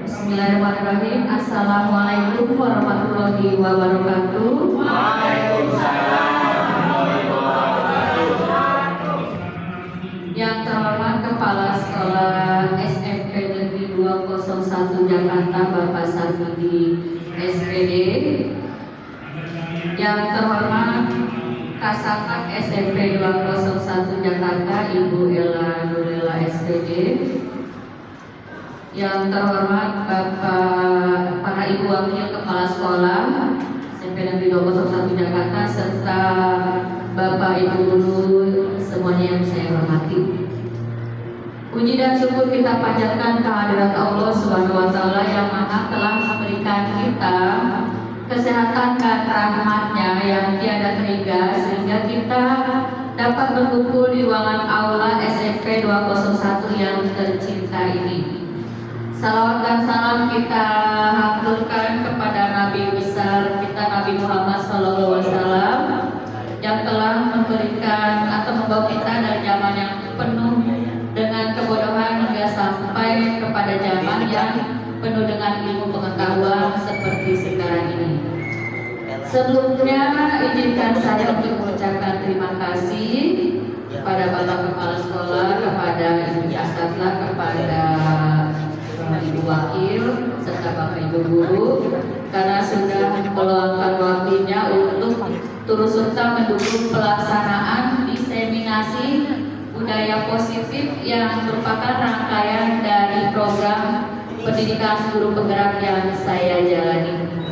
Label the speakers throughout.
Speaker 1: Bismillahirrahmanirrahim. Assalamualaikum warahmatullahi wabarakatuh.
Speaker 2: Waalaikumsalam warahmatullahi wabarakatuh.
Speaker 1: Yang terhormat Kepala Sekolah SMP Negeri 201 Jakarta Bapak Sarmudi SPD. Yang terhormat Kasatgas SMP 201 Jakarta Ibu Ella Nurilla SPD. Yang terhormat Bapak para Ibu Wakil Kepala Sekolah SMP Negeri 201 Jakarta serta Bapak Ibu Guru semuanya yang saya hormati. Puji dan syukur kita panjatkan kehadirat Allah Subhanahu wa taala yang Maha telah memberikan kita kesehatan dan rahmat-Nya yang tiada terhingga sehingga kita dapat berkumpul di ruangan aula SMP 201 yang tercinta ini. Salawat dan salam kita haturkan kepada Nabi besar kita Nabi Muhammad SAW yang telah memberikan atau membawa kita dari zaman yang penuh dengan kebodohan hingga sampai kepada zaman yang penuh dengan ilmu pengetahuan seperti sekarang ini. Sebelumnya izinkan saya untuk mengucapkan terima kasih kepada Bapak Kepala Sekolah, kepada Ibu Kasatgas, kepada Ibu Wakil serta Bapak Ibu Guru karena sudah meluangkan waktunya untuk turut serta mendukung pelaksanaan diseminasi budaya positif yang merupakan rangkaian dari program pendidikan guru penggerak yang saya jalani.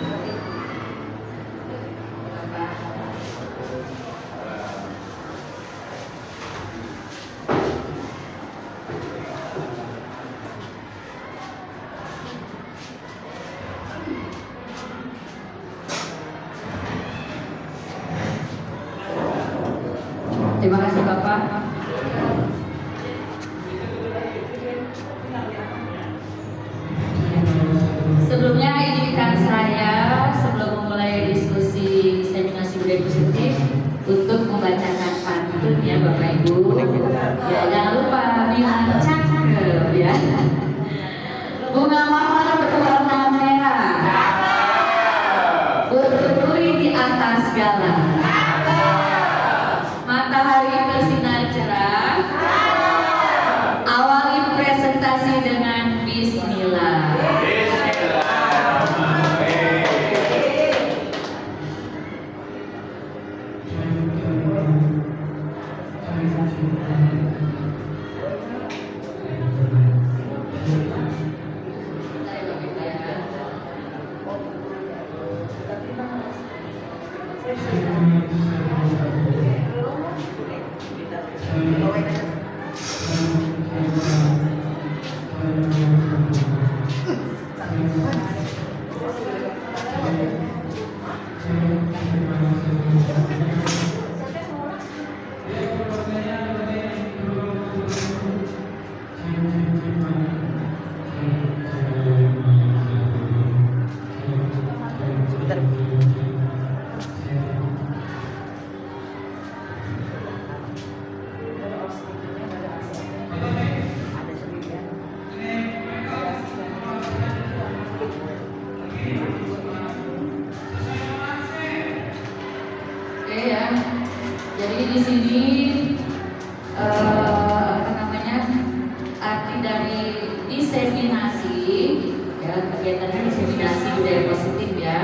Speaker 1: Terima kasih Bapak. Sebelumnya izinkan saya sebelum memulai diskusi diseminasi budaya positif untuk membacakan pantun ya Bapak Ibu. Ya jangan lupa bilang cakep ya. Bunga mawar berwarna merah berduri di atas galang. Matahari bersinar cerah. Awali presentasi dengan Bismillah. Jadi di sini arti dari diseminasi ya, kegiatannya diseminasi budaya positif ya,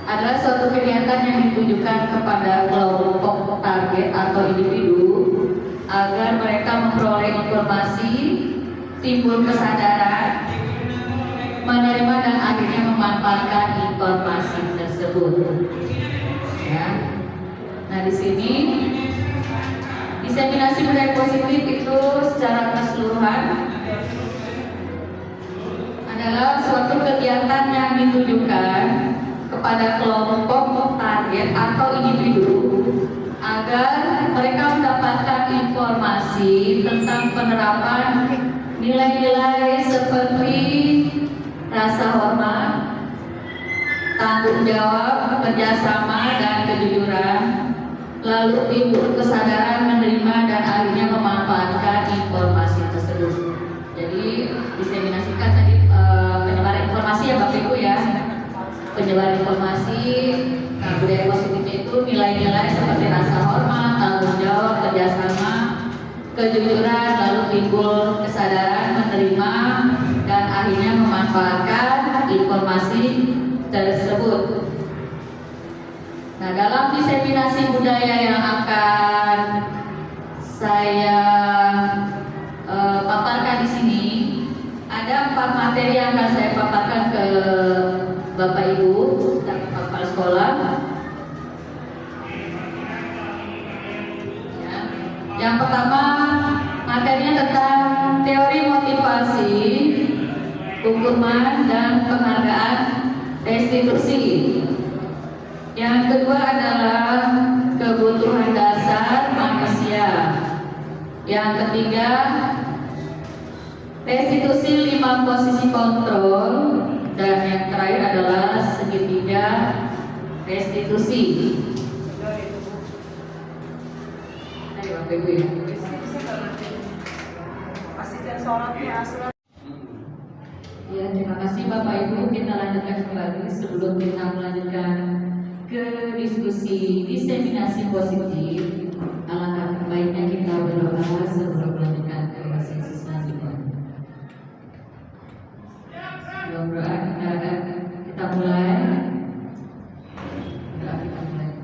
Speaker 1: adalah suatu kegiatan yang ditujukan kepada kelompok target atau individu agar mereka memperoleh informasi, timbul kesadaran, menerima dan akhirnya memanfaatkan informasi tersebut. Ya. Nah di sini diseminasi budaya positif itu secara keseluruhan adalah suatu kegiatan yang ditujukan kepada kelompok target atau individu agar mereka mendapatkan informasi tentang penerapan nilai-nilai seperti rasa hormat, tanggung jawab, kerjasama, dan kejujuran, lalu timbul kesadaran menerima dan akhirnya memanfaatkan informasi tersebut. Jadi diseminasikan tadi penyebaran informasi. Nah, budaya positifnya itu nilai-nilai seperti rasa hormat, tanggung jawab, kerjasama, kejujuran, lalu timbul kesadaran menerima dan akhirnya memanfaatkan informasi tersebut. Nah, dalam diseminasi budaya yang akan saya paparkan di sini, ada 4 materi yang akan saya paparkan ke Bapak Ibu dan Kepala Sekolah. Ya. Yang pertama, materinya tentang teori motivasi, hukuman dan penghargaan restitusi. Yang kedua adalah kebutuhan dasar manusia. Yang ketiga, restitusi 5 posisi kontrol. Dan yang terakhir adalah segitiga restitusi. Ayo Bapak Ibu ya. Ya, terima kasih Bapak Ibu. Kita lanjutkan kembali. Sebelum kita melanjutkan ke diskusi diseminasi positif, alangkah baiknya kita berdoa sebelum melanjutkan ke sesi selanjutnya. Sebelum doa kita mulai. Doa kita mulai.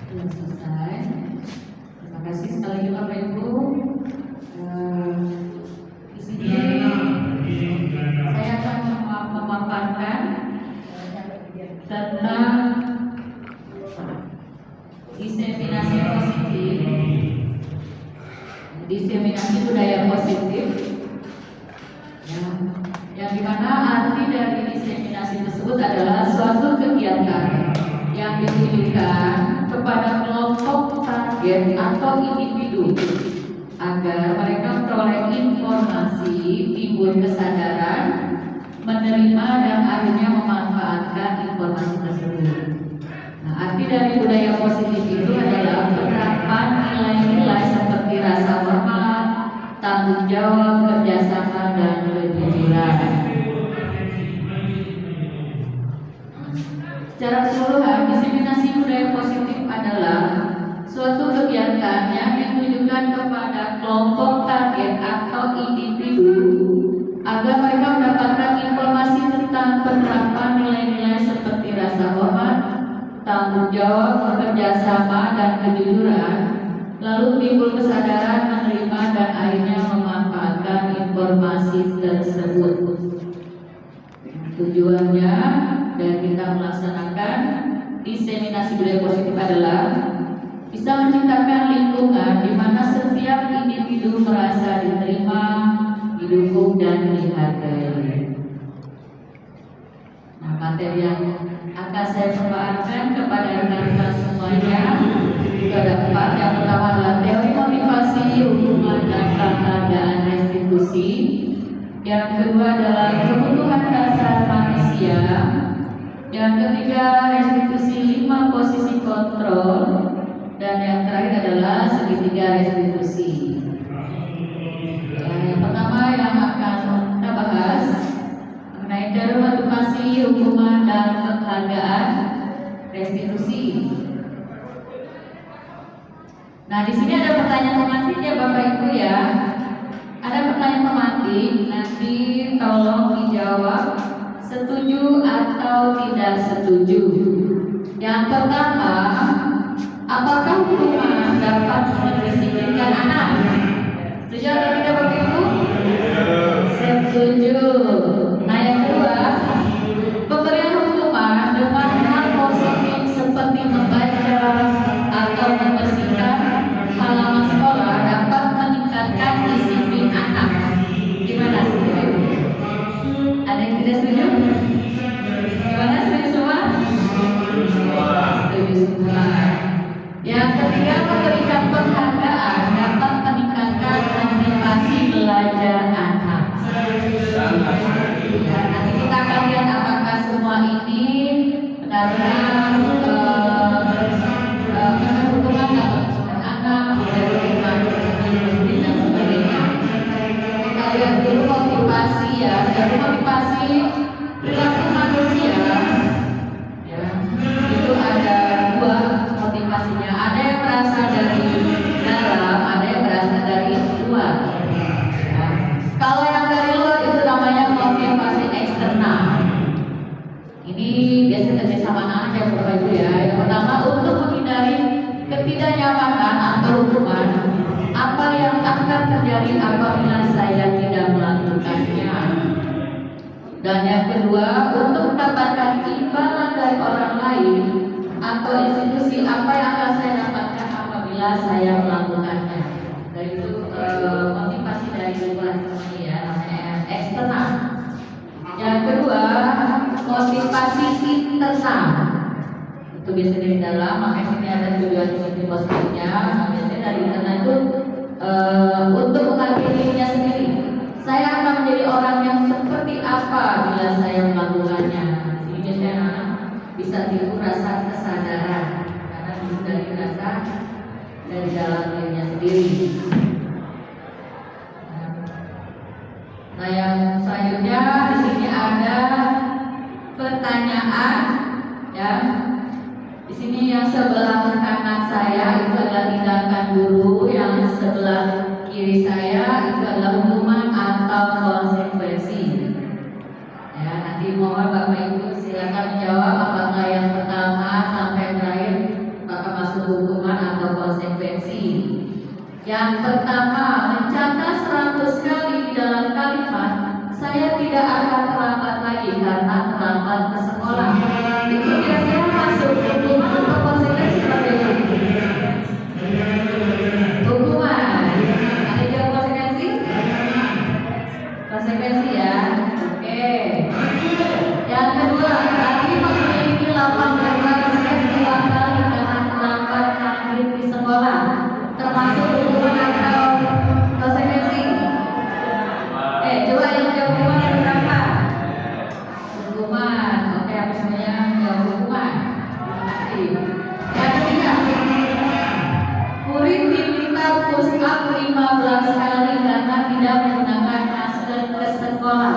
Speaker 1: Sudah selesai. Terima kasih sekali lagi Bapak Ibu. Di sini saya akan memaparkan tentang diseminasi positif, diseminasi budaya positif, ya, yang dimana arti dari diseminasi tersebut adalah suatu kegiatan yang ditujukan kepada kelompok target atau individu agar mereka memperoleh informasi, timbul kesadaran, menerima dan akhirnya memanfaatkan informasi tersebut. Nah, arti dari budaya positif itu adalah penerapan nilai-nilai seperti rasa hormat, tanggung jawab, kerjasama, dan kejujuran. Secara keseluruhan, diseminasi budaya positif adalah suatu kegiatan yang ditujukan kepada kelompok target atau individu agar mereka mendapatkan informasi tentang penerapan nilai-nilai seperti rasa hormat, tanggung jawab, kerjasama, dan kejujuran, lalu timbul kesadaran menerima dan akhirnya memanfaatkan informasi tersebut. Tujuannya dan kita melaksanakan diseminasi budaya positif adalah bisa menciptakan lingkungan di mana setiap individu merasa diterima, didukung, dan dihargai. Nah, materi yang akan saya paparkan kepada rekan-rekan semuanya itu ada 4. Yang pertama adalah teori motivasi, hukuman, dan penghargaan restitusi. Yang kedua adalah kebutuhan dasar manusia. Yang ketiga, restitusi 5 posisi kontrol. Dan yang terakhir adalah segitiga restitusi. Yang pertama yang akan kita bahas mengenai teori motivasi, hukuman, dan penghargaan restitusi. Nah, di sini ada pertanyaan pemantik ya Bapak Ibu ya. Ada pertanyaan pemantik, nanti tolong dijawab setuju atau tidak setuju. Yang pertama, apakah hukuman dapat mendisiplinkan anak? Setuju atau tidak Bapak Ibu? Setuju. Nah, yang kedua, pemberian hukuman dengan hal positif seperti membaca atau membersihkan halaman sekolah dapat meningkatkan disiplin anak. Gimana setuju? Ada yang tidak setuju? Gimana, setuju semua? Setuju semua. Yang ketiga, memberikan penghargaan dapat terjadi apabila saya tidak melakukannya. Dan yang kedua, untuk mendapatkan imbalan dari orang lain atau institusi, apa yang akan saya dapatkan apabila saya melakukannya. Dan itu motivasi dari luar ini ya, namanya eksternal. Yang kedua, motivasi internal. Itu biasanya dari dalam, makanya sini ada tujuan positifnya. Biasanya dari internal itu untuk menghargai dirinya sendiri. Saya akan menjadi orang yang seperti apa bila saya melakukannya. Ini biasanya anak bisa timbul rasa kesadaran karena itu dari rasa dari dalam dirinya sendiri. Nah, yang selanjutnya di sini ada pertanyaan, ya. Di sini yang sebelah kanan saya itu adalah tindakan guru, yang sebelah kiri saya itu adalah hukuman atau konsekuensi. Ya, nanti mohon Bapak Ibu silakan menjawab apakah yang pertama sampai terakhir apakah masuk hukuman atau konsekuensi. Yang pertama, mencatat 100 kali di dalam kalimat saya tidak akan terlambat lagi karena terlambat ke sekolah. Itu kira-kira masuk hukuman atau konsekuensi Bapak Ibu? Hukuman. Ada jawab konsekuensi? Konsekuensi ya. Oke. Yang kedua, tadi memiliki 18 set 2 kali karena terlambat hadir di sekolah. Termasuk hukuman atau konsekuensi? Coba yang jawab hukuman yang berapa? Hukuman. Oke, apa semuanya jawab hukuman. Terima kasih. Yang ketiga, murid diminta push up 15 kali karena tidak menggunakan masker ke sekolah.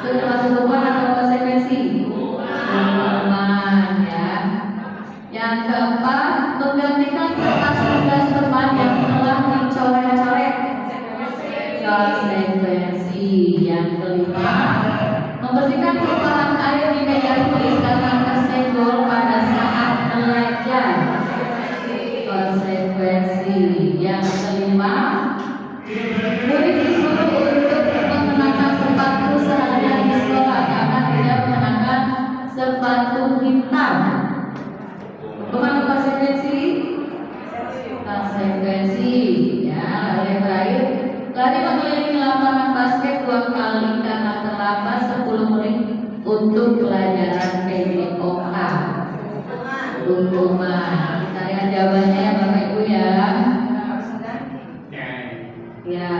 Speaker 1: Itu termasuk hukuman atau konsekuensi? Hukuman ya. Yang keempat, menggantikan kertas tugas teman yang telah dicoret-coret. Konsekuensi. Yang kelima, membersihkan tumpahan air di meja tulis karena tersenggol pada saat belajar. Konsekuensi. Yang kelima, murid disuruh untuk mengenakan sepatu seharian di sekolah karena tidak mengenakan sepatu hitam. Bagaimana konsekuensi? Konsekuensi. Ya, lalu yang terakhir, lari mengelilingi lapangan basket 2 kali karena terlambat 10 menit untuk pelajaran PJOK. Hukuman. Kita lihat jawabannya ya Bapak Ibu ya. Ya.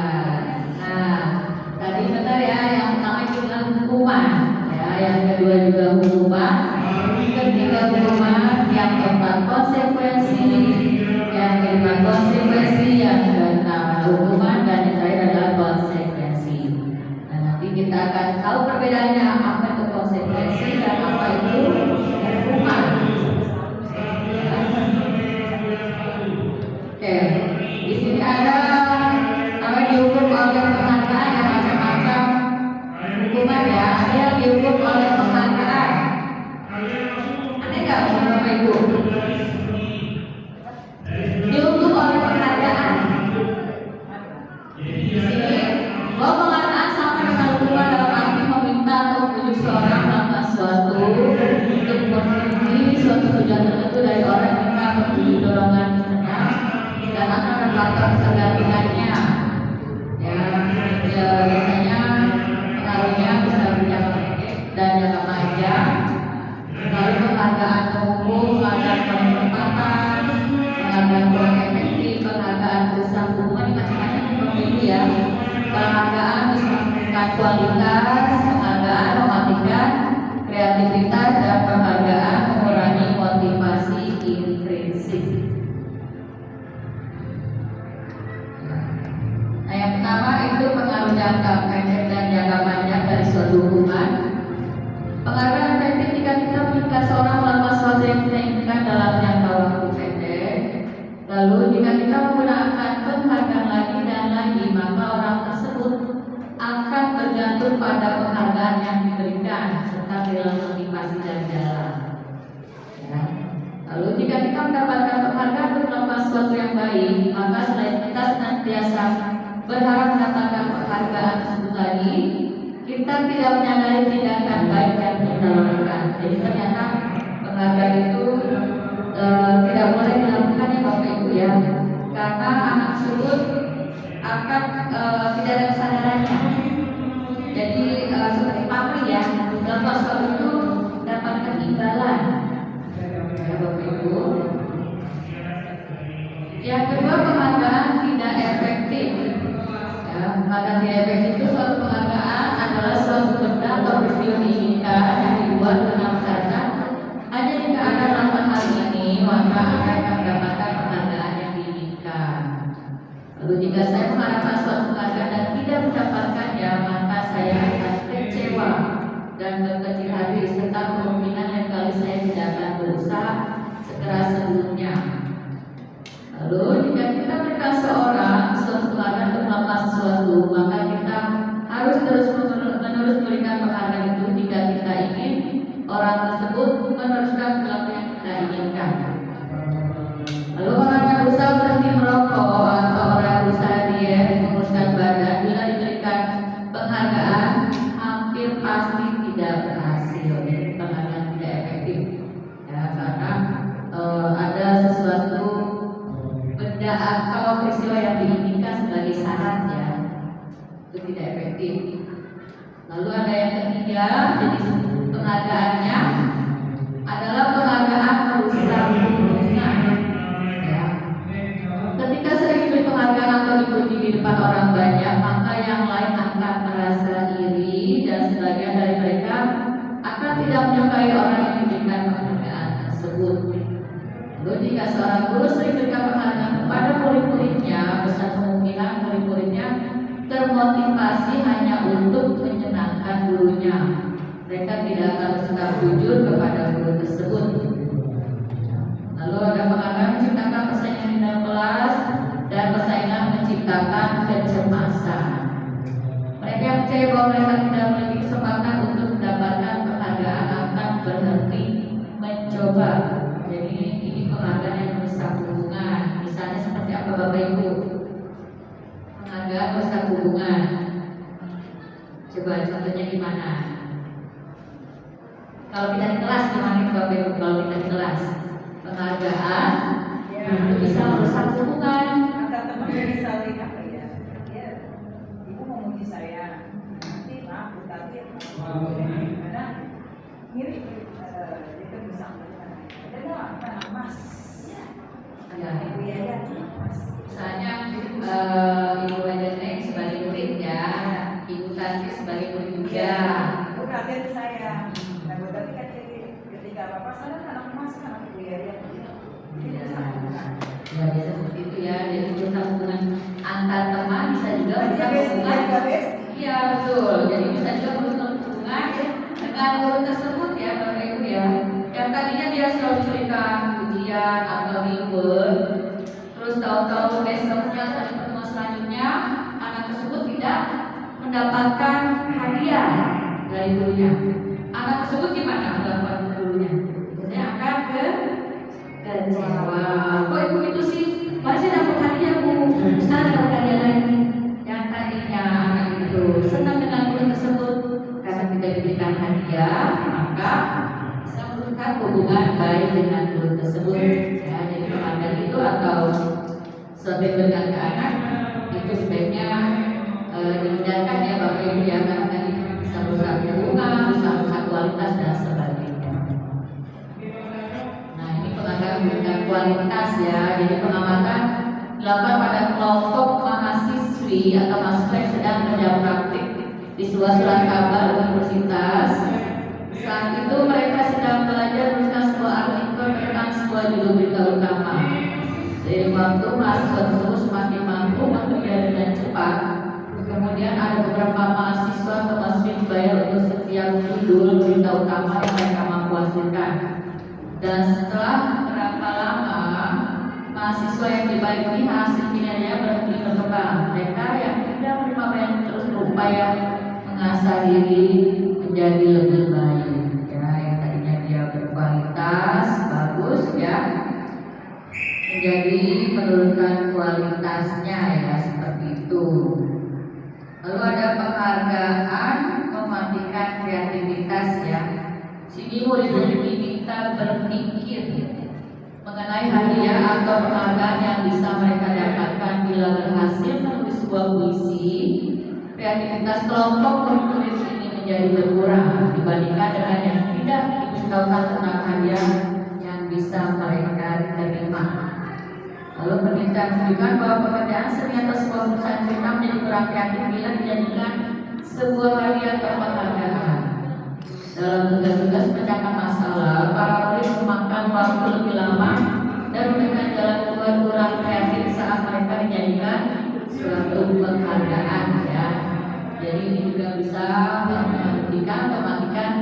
Speaker 1: Nah, tadi benar ya, yang pertama itu adalah hukuman. Ya, yang kedua juga hukuman. Ketiga hukuman, yang keempat konsekuensi, yang kelima konsekuensi, yang keenam hukuman, dan yang terakhir adalah konsekuensi. Nah, nanti kita akan tahu perbedaannya apa itu konsekuensi dan apa itu hukuman. Oke, di sini ada apa dihukum oleh penghargaan yang macam-macam hukuman ya. Ada yang dihukum oleh penghargaan. Ada nggak Bapak Ibu? Dihukum oleh penghargaan. Di sini bahwa penghargaan sama dengan hukuman dalam arti meminta atau menunjuk seorang melakukan sesuatu untuk memenuhi suatu tujuan tertentu dari orang yang minta atau menunjuk dorongan misalnya, dan akan mendapatkan ketergantungannya. Ya, biasanya pengaruhnya bisa berjangka pendek dan jangka panjang. Lalu penghargaan umum, penghargaan penempatan, penghargaan kurang efektif, penghargaan perusahaan hubungan macam-macam seperti itu ya. Penghargaan bisa meningkatkan kualitas, penghargaan mematikan kreativitas, dan penghargaan mengurangi motivasi intrinsik. Nah, yang pertama itu pengaruh jangka pendek dan jangka panjang dari suatu hukuman. Penghargaan efektif jika kita menginginkan seorang melakukan sesuatu yang kita inginkan dalam jangka waktu pendek. Lalu jika kita menggunakan penghargaan lagi dan lagi, maka orang tersebut akan bergantung pada penghargaan yang diberikan serta dalam motivasi dan jalan. Ya. Lalu jika kita mendapatkan penghargaan untuk melakukan sesuatu yang baik, maka selain kita senantiasa berharap mendapatkan penghargaan tersebut lagi, kita tidak menyadari tindakan baik yang kita lakukan. Jadi ternyata penghargaan itu tidak boleh dilakukan ya Bapak Ibu ya, karena anak tersebut akan tidak ada kesadarannya. Jadi seperti pamrih ya, dalam pasal itu dapatkan imbalan ya Bapak Ibu. Yang kedua, penghargaan tidak efektif. Ya, penghargaan tidak efektif itu suatu penghargaan adalah suatu benda atau peristiwa diinginkan yang dibuat dengan syarat hanya jika Anda melakukan hal ini maka Anda akan mendapatkan penghargaan yang diinginkan. Lalu jika saya mengharapkan suatu penghargaan dan tidak mendapatkannya, maka saya akan kecewa dan berkecil hati serta kemungkinan yang kali saya tidak akan berusaha sekeras sebelumnya. Lalu jika kita berikan seorang suatu penghargaan untuk melakukan sesuatu, maka kita harus terus-menerus berikan penghargaan itu jika kita ingin orang tersebut meneruskan perilaku yang kita inginkan. Lalu orang yang berusaha berhenti merokok atau orang yang berusaha diet menguruskan badan, bila diberikan penghargaan hampir pasti tidak berhasil. Jadi penghargaan tidak efektif ya, karena ada sesuatu benda atau peristiwa yang diinginkan sebagai syarat ya, itu tidak efektif. Lalu ada yang ketiga, jadi penghargaannya adalah penghargaan merusak hubungan ya. Ketika sering diberi penghargaan atau dipuji di depan orang banyak, maka yang lain akan merasa iri dan sebagian dari mereka akan tidak menyukai orang yang diberikan penghargaan tersebut. Lalu jika seorang guru sering memberikan penghargaan kepada murid-muridnya, besar kemungkinan murid-muridnya termotivasi hanya untuk menyenangkan gurunya. Mereka tidak akan bersikap jujur kepada guru tersebut. Lalu ada penghargaan menciptakan persaingan di dalam kelas dan persaingan menciptakan kecemasan. Mereka yang percaya bahwa mereka tidak memiliki kesempatan untuk mendapatkan penghargaan akan berhenti mencoba. Jadi ini penghargaan yang merusak hubungan. Misalnya seperti apa Bapak Ibu? Penghargaan merusak hubungan. Coba contohnya gimana? Kalau kita di kelas gimana Bapak Ibu? Kalau kita di kelas penghargaan itu bisa merusak hubungan.
Speaker 3: Antar teman dari saling apa ya? Ya, ibu memuji saya. Nanti maaf, tapi karena mirip itu bisa ada nggak anak emas?
Speaker 1: Ya.
Speaker 3: Ibu Yaya emas.
Speaker 1: Misalnya Ibu Wajane sebagai murid ya, Ibu Tanti sebagai murid juga.
Speaker 3: Ibu perhatian ke saya. Nah, buat tadi kan ketika bapak sana anak emas kan Ibu Yaya.
Speaker 1: Ya, ya biasa seperti itu ya. Jadi merusak hubungan antar teman, bisa juga merusak hubungan. Iya betul. Jadi bisa juga merusak hubungan dengan guru tersebut ya Bapak Ibu ya. Yang tadinya dia selalu memberikan pujian atau reward, terus tahu-tahu besoknya atau di pertemuan selanjutnya anak tersebut tidak mendapatkan hadiah dari gurunya. Anak tersebut gimana melakukan gurunya? Biasanya akan kecewa. Kok ibu itu sih? Mari saya dapat hadiah bu. Sekarang dapat hadiah lagi. Yang tadinya anak itu senang dengan guru tersebut karena tidak diberikan hadiah, maka bisa merusak hubungan baik dengan guru tersebut. Ya, jadi penghargaan itu atau sesuatu yang diberikan ke anak itu sebaiknya dihindarkan ya Bapak Ibu ya, karena tadi bisa merusak hubungan, bisa merusak kualitas dan sebagainya. Nah ini penghargaan berikan kualitas ya. Jadi pengamatan dilakukan pada kelompok mahasiswi atau mahasiswa yang sedang kerja praktik di sebuah surat kabar universitas. Saat itu mereka sedang belajar menuliskan sebuah artikel tentang sebuah judul berita utama. Seiring waktu mahasiswa tersebut semakin mampu bekerja dengan cepat. Kemudian ada beberapa mahasiswa atau mahasiswa dibayar untuk setiap judul berita utama yang mereka mampu hasilkan. Dan setelah berapa lama mahasiswa yang dibayar ini hasil kinerjanya berhenti berkembang. Mereka yang tidak menerima bayar terus berupaya mengasah diri menjadi lebih baik. Ya, yang tadinya dia berkualitas bagus ya, menjadi menurunkan kualitasnya ya seperti itu. jadi kita berpikir mengenai hadiah atau penghargaan yang bisa mereka dapatkan bila berhasil menulis sebuah puisi. Kreativitas kelompok murid ini menjadi berkurang dibandingkan dengan yang tidak diberitahukan tentang hadiah yang bisa mereka terima. Lalu penelitian menunjukkan bahwa pekerjaan seni atau sebuah perusahaan cerita menjadi kurang kreatif bila dijadikan sebuah hadiah atau penghargaan. Dalam tugas-tugas memecahkan masalah, para murid memakan waktu lebih lama dan memberikan jalan keluar kurang kreatif saat mereka dijadikan suatu penghargaan, ya. Jadi ini juga bisa memberikan atau mematikan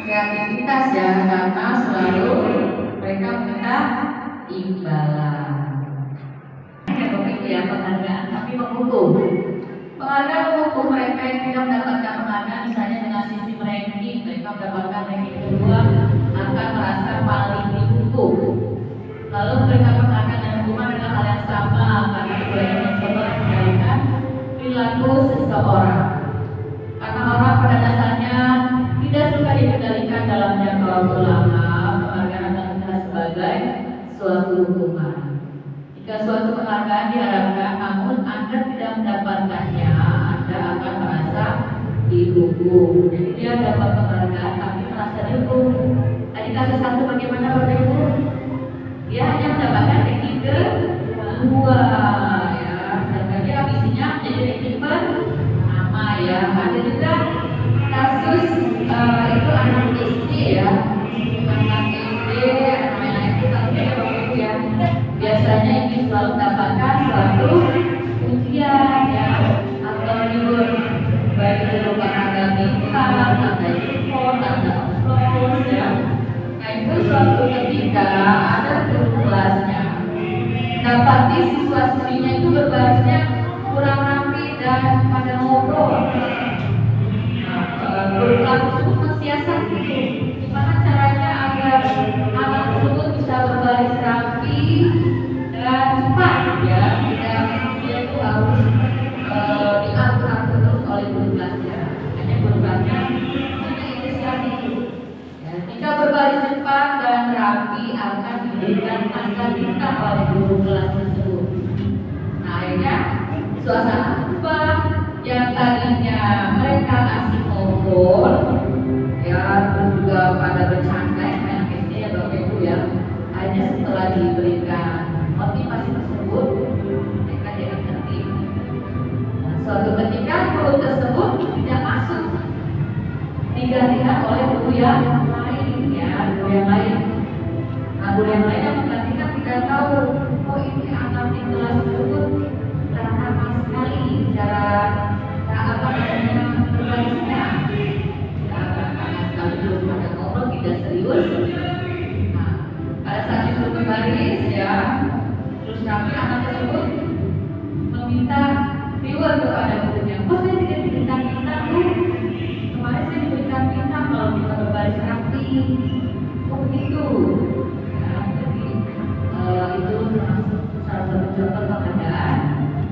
Speaker 1: kreativitas, ya, karena selalu mereka meminta imbalan. Ya, penghargaan tapi menghukum. Penghargaan menghukum mereka yang tidak mendapatkan penghargaan, misalnya dengan sistem ranking, mereka mendapatkan ranking kedua akan merasa paling dihukum. Lalu memberikan penghargaan dan hukuman adalah hal yang sama karena keduanya mencoba mengendalikan perilaku seseorang. Karena orang pada dasarnya tidak suka dikendalikan dalam jangka waktu lama, penghargaan akan dilihat sebagai suatu hukuman. Jika suatu penghargaan diharapkan, namun Anda tidak mendapatkannya, Anda akan merasa dihukum. Jadi dia dapat penghargaan tapi merasa dihukum. Tadi kasus satu bagaimana Bapak Ibu? Dia hanya mendapatkan ranking kedua, ya. Sedangkan dia visinya menjadi ranking pertama, ya. Ada juga kasus itu anak SD, ya. Anak SD, anak itu kasusnya Bapak Ibu, ya. Biasanya ini selalu mendapatkan suatu ujian, ya, atau libur, baik berupa ada bintang, ada impor, ada offload, ya. Nah itu suatu ketika ada guru kelasnya dapati siswa-siswinya itu berbarisnya kurang rapi dan pada ngobrol. Guru kelas tersebut mensiasati gimana caranya agar anak tersebut bisa berbaris rapi dan cepat, ya. Dan dia itu harus diatur terus oleh guru kelasnya. Hanya guru kelasnya punya inisiatif. Ya, jika berbaris cepat dan rapi akan diberikan angka bintang oleh guru kelas tersebut. Nah akhirnya suasana berubah, yang tadinya mereka kasih ngobrol, ya, terus juga pada bercanda main SD, ya Bapak Ibu, ya. Hanya setelah diberikan motivasi tersebut mereka jadi tertib. Nah, suatu ketika guru tersebut tidak masuk, digantikan oleh guru yang lain, ya, guru yang lain. Nah, guru yang lain yang menggantikan tidak tahu, oh ini anak di kelas tersebut ramah sekali cara apa namanya berbarisnya. Ya, karena sekali belum pada ngobrol tidak serius. Nah, pada saat itu berbaris, ya, terus kami anak tersebut meminta reward kepada gurunya. Kok saya tidak diberikan bintang, Bu? Kemarin saya diberikan bintang kalau kita berbaris rapi. Oh begitu. Ya, jadi itu termasuk salah satu contoh penghargaan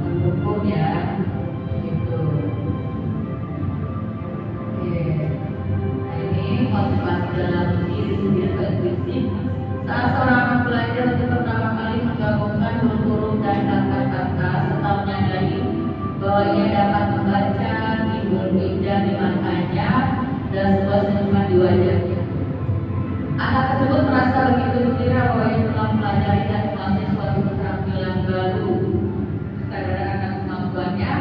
Speaker 1: mendukung, ya. Gitu. Oke. Nah, ini motivasi dalam diri sendiri berintisip. Saat seorang anak belajar untuk pertama kali menggabungkan huruf-huruf dan kata-kata serta menyadari bahwa ia dapat membaca timbul pijar di matanya dan sebuah senyuman di wajahnya. Anak tersebut merasa begitu gembira bahwa ia telah mempelajari dan menguasai suatu keterampilan baru. Sadar akan kemampuannya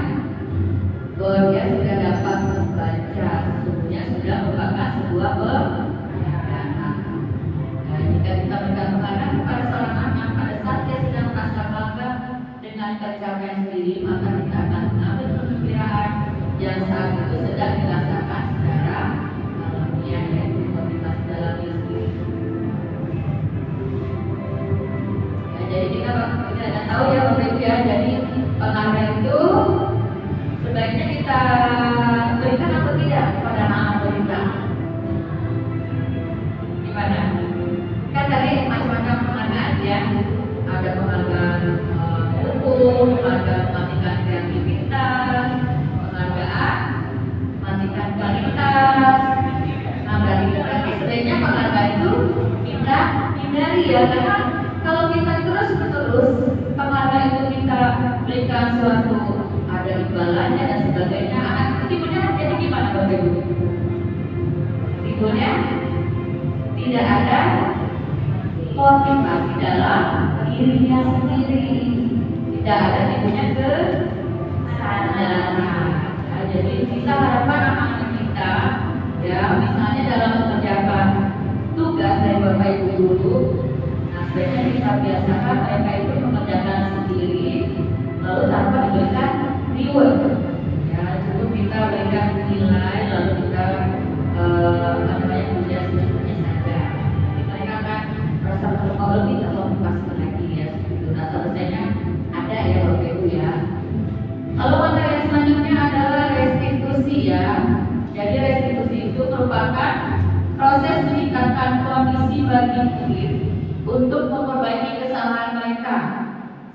Speaker 1: bahwa dia sudah dapat membaca, sesungguhnya sudah merupakan sebuah penghargaan. Nah, jika kita berikan penghargaan kepada seorang anak pada saat dia sedang merasa bangga dengan pencapaian sendiri, maka kita akan mengambil kegembiraan yang saat itu sedang dirasakan secara alamiah, yaitu motivasi dalam diri sendiri. Ya, jadi kita tidak tahu, ya Bapak Ibu, ya. Jadi penghargaan itu sebaiknya kita berikan atau tidak kepada anak-anak kita? Gimana? Kan tadi macam-macam penghargaan, ya. Ada penghargaan hukum, ada mematikan kreativitas, penghargaan mematikan kualitas. Nah, berarti sebenarnya penghargaan itu ya, karena kalau kita terus-menerus kemana itu kita berikan suatu ada imbalannya dan sebagainya, anak itu tidurnya jadi gimana Bapak Ibu? Tidurnya tidak ada motivasi dalam dirinya sendiri, tidak ada tidurnya kesadaran. Nah, jadi kita harapkan anak-anak kita, ya misalnya dalam mengerjakan tugas dari Bapak Ibu guru, nah sebenarnya kita biasakan mereka itu mengerjakan sendiri, lalu tanpa diberikan reward. Ya, cukup kita berikan nilai, lalu kita punya secukupnya saja. Jadi mereka kan merasa kalau lebih atau motivasi lagi ya. Nah selesainya ada ya Bapak Ibu ya. Lalu materi selanjutnya adalah restitusi ya. Jadi restitusi itu merupakan proses meningkatkan kondisi bagi murid untuk memperbaiki kesalahan mereka,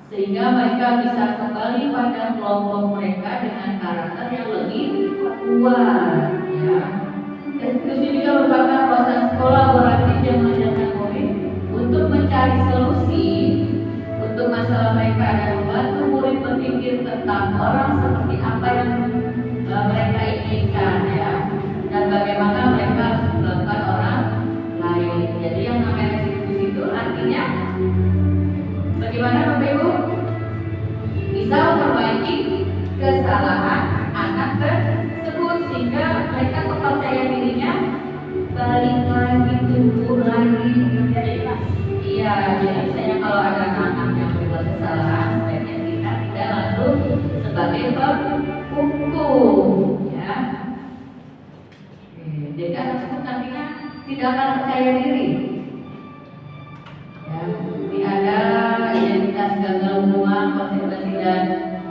Speaker 1: sehingga mereka bisa kembali pada kelompok mereka dengan karakter yang lebih kuat. Ya. Restitusi juga merupakan proses kolaboratif yang mengajarkan murid untuk mencari solusi untuk masalah mereka dan membantu murid berpikir tentang orang seperti apa yang mereka inginkan ya, dan bagaimana mereka melakukan orang lain. Jadi yang namanya restitusi itu artinya bagaimana Bapak Ibu bisa memperbaiki kesalahan anak tersebut sehingga mereka percaya dirinya balik lagi, tumbuh lagi. Iya, jadi misalnya kalau ada anak yang berbuat kesalahan, sebaiknya kita tidak langsung sebagai penghukum, ya. Jadi anak tersebut nantinya tidak akan percaya diri. Ya, ini ada identitas gagal hubungan, konsekuensi dan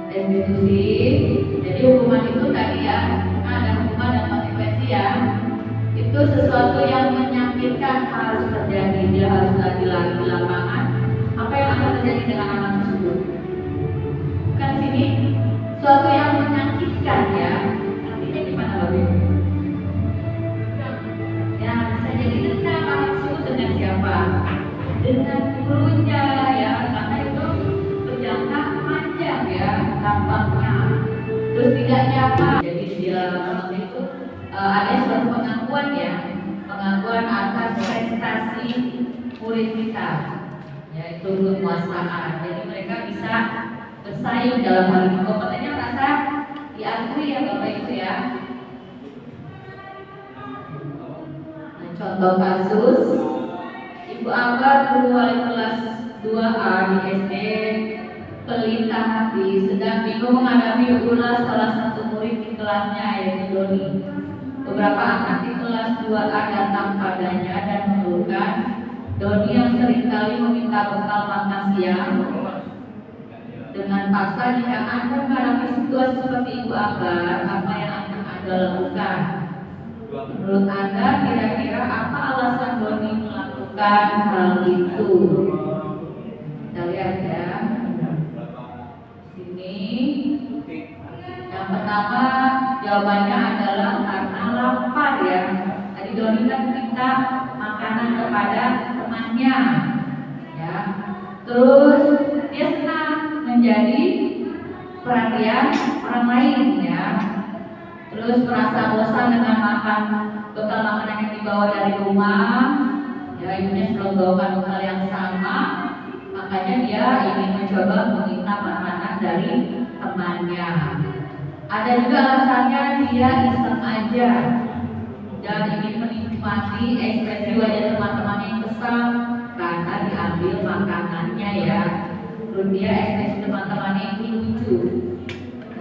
Speaker 1: restitusi. Jadi hukuman itu tadi ya, ada hukuman dan konsekuensi ya. Itu sesuatu yang menyakitkan harus terjadi, dia harus lagi-lagi di lapangan. Apa yang akan terjadi dengan anak tersebut? Bukan sini, sesuatu yang menyakitkan ya. Artinya gimana Bapak Ibu? Ya bisa jadi dendam anak tersebut dengan siapa? Dengan gurunya ya, karena itu berjangka panjang ya tampaknya. Terus tidak nyaman. Jadi di dalam itu ada suatu pengakuan ya, pengakuan atas prestasi murid kita, yaitu kekuasaan. Jadi mereka bisa bersaing dalam hal ini, kompetennya merasa diakui ya Bapak Ibu ya. Nah, contoh kasus, Ibu Angga guru wali kelas 2A di SD Pelita Hati sedang bingung menghadapi ulas salah satu murid di kelasnya yaitu Doni. Beberapa anak di kelas 2A datang padanya dan mengeluhkan Doni yang seringkali meminta bekal makan siang dengan paksa. Jika Anda menghadapi situasi seperti Ibu Angga, apa yang akan Anda lakukan? Menurut Anda kira-kira apa alasan Doni melakukan hal itu? Kita lihat ya. Sini. Yang pertama jawabannya adalah karena lapar ya. Tadi Doni kan minta makanan kepada temannya ya. Terus dia senang menjadi perhatian orang lain ya. Terus merasa bosan dengan makan bekal makanan yang dibawa dari rumah ya, ibunya selalu bawakan bekal yang sama, makanya dia ingin mencoba meminta makanan dari temannya. Ada juga alasannya dia iseng aja dan ingin menikmati ekspresi wajah teman-teman yang kesal karena diambil makanannya ya. Terus dia ekspresi teman-temannya ini lucu.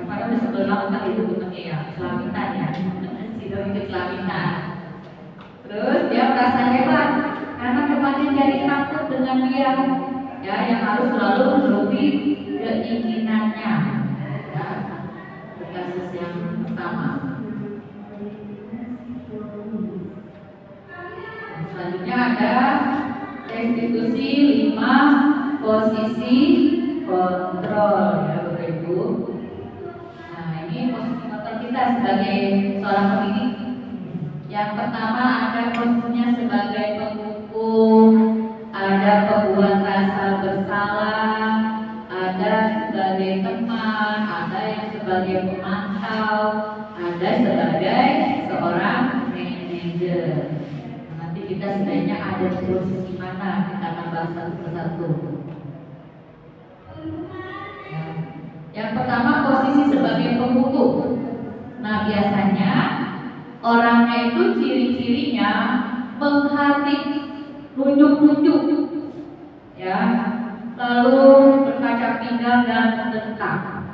Speaker 1: Padahal sebelah kan itu temannya ya, celamitan ya, sidang itu celamitan. Terus dia merasa hebat karena temannya jadi takut dengan dia ya, yang harus selalu menuruti keinginannya ya. Kasus yang pertama. Selanjutnya ada restitusi 5 posisi kontrol ya Bapak Ibu. Nah ini posisi kontrol kita sebagai seorang pendidik. Yang pertama ada posisinya sebagai penghukum, ada ada pembuat rasa bersalah, ada sebagai teman, ada yang sebagai pemantau, ada sebagai seorang manajer. Nanti kita sebenarnya ada di posisi mana, kita akan bahas satu persatu. Yang pertama posisi sebagai penghukum. Nah biasanya orangnya itu ciri-cirinya menghardik, nunjuk-nunjuk, ya, lalu berkaca pinggang dan menentang.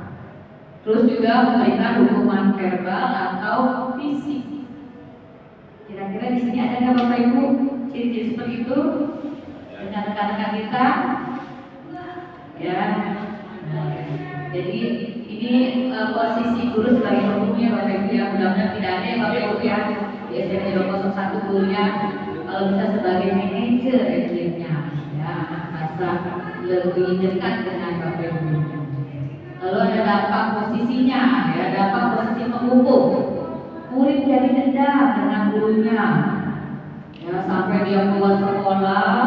Speaker 1: Terus juga memberikan hukuman verbal atau fisik. Kira-kira di sini ada nggak Bapak Ibu ciri-ciri seperti itu dengan rekan-rekan kita? Ya. Jadi ini posisi guru sebagai penghukumnya Bapak Ibu ya. Mudah-mudahan tidak ada ya Bapak Ibu ya. Di SMP 201 gurunya kalau bisa sebagai manajer SDM-nya, ya, masa lebih dekat dengan Bapak Ibu. Lalu ada dampak posisinya, ya, dampak posisi penghukum. Murid jadi dendam dengan gurunya, ya, sampai dia keluar sekolah,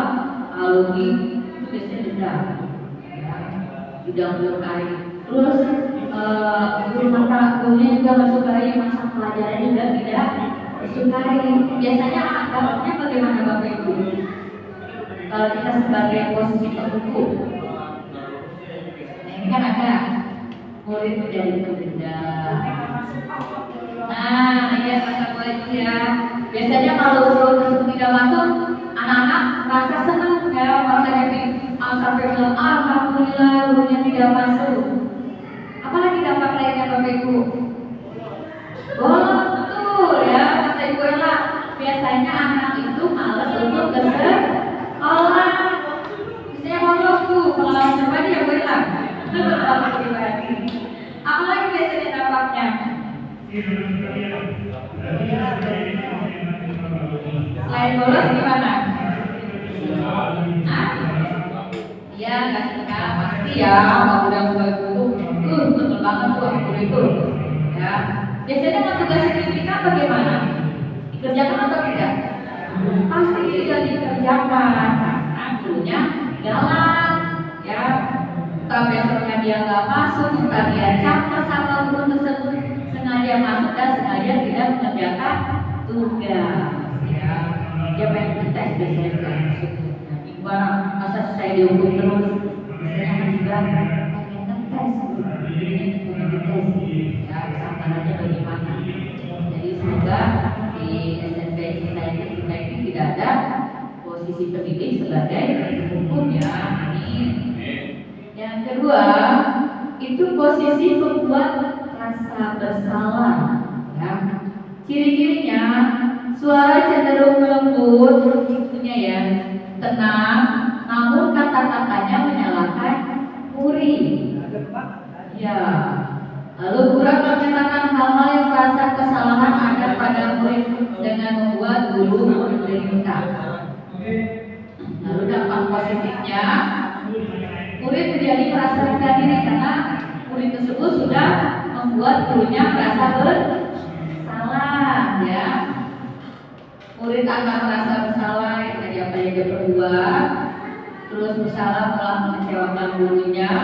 Speaker 1: alumni itu biasanya dendam, ya, tidak melukai. Terus guru mata gurunya juga menyukai, masa pelajaran juga tidak disukai. Biasanya dampaknya bagaimana Bapak Ibu? Kalau kita sebagai posisi penghukum, nah ini kan ada murid menjadi dendam. Nah, ya kata Bapak ya. Biasanya kalau guru tersebut tidak masuk, anak-anak merasa senang, ya, merasa happy, sampai bilang alhamdulillah gurunya tidak masuk. Apalagi dampak lainnya Bapak Ibu? Betul ya, kata Ibu Ella. Biasanya anak itu malas untuk ke sekolah. Biasanya bolos tuh, pengalaman pribadi ya Bu Ella. Apalagi biasanya dampaknya? Selain bolos gimana? Nah, iya nggak suka pasti ya. Kalau udah guru, betul banget tuh guru itu. Ya, biasanya kalau tugas signifikan bagaimana? Dikerjakan atau tidak? Pasti tidak dikerjakan karena gurunya galak, ya. Tapi besoknya dia nggak masuk, tapi dia capek sama guru tersebut, sengaja masuk dan sengaja tidak mengerjakan tugas, ya. Dia pengen ngetes biasanya tidak masuk. Nah, gimana? Masa saya dihukum terus? Biasanya juga pengen ngetes, pengen dites, ya, kesabarannya bagaimana? Jadi semoga di SMP kita ini tidak ada posisi pendidik sebagai hukum, ya. Amin. Yang kedua, itu posisi pembuat rasa bersalah, ya. Ciri-cirinya suara cenderung lembut, tentunya ya, tenang, namun kata-katanya menyalahkan murid. Ya. Lalu guru akan menyatakan hal-hal yang merasa kesalahan ada pada murid dengan membuat guru menderita. Lalu dampak positifnya, murid menjadi merasa rendah diri karena murid tersebut sudah membuat gurunya merasa bersalah, ya. Murid akan merasa bersalah dari apa yang dia perbuat, terus bersalah telah mengecewakan gurunya.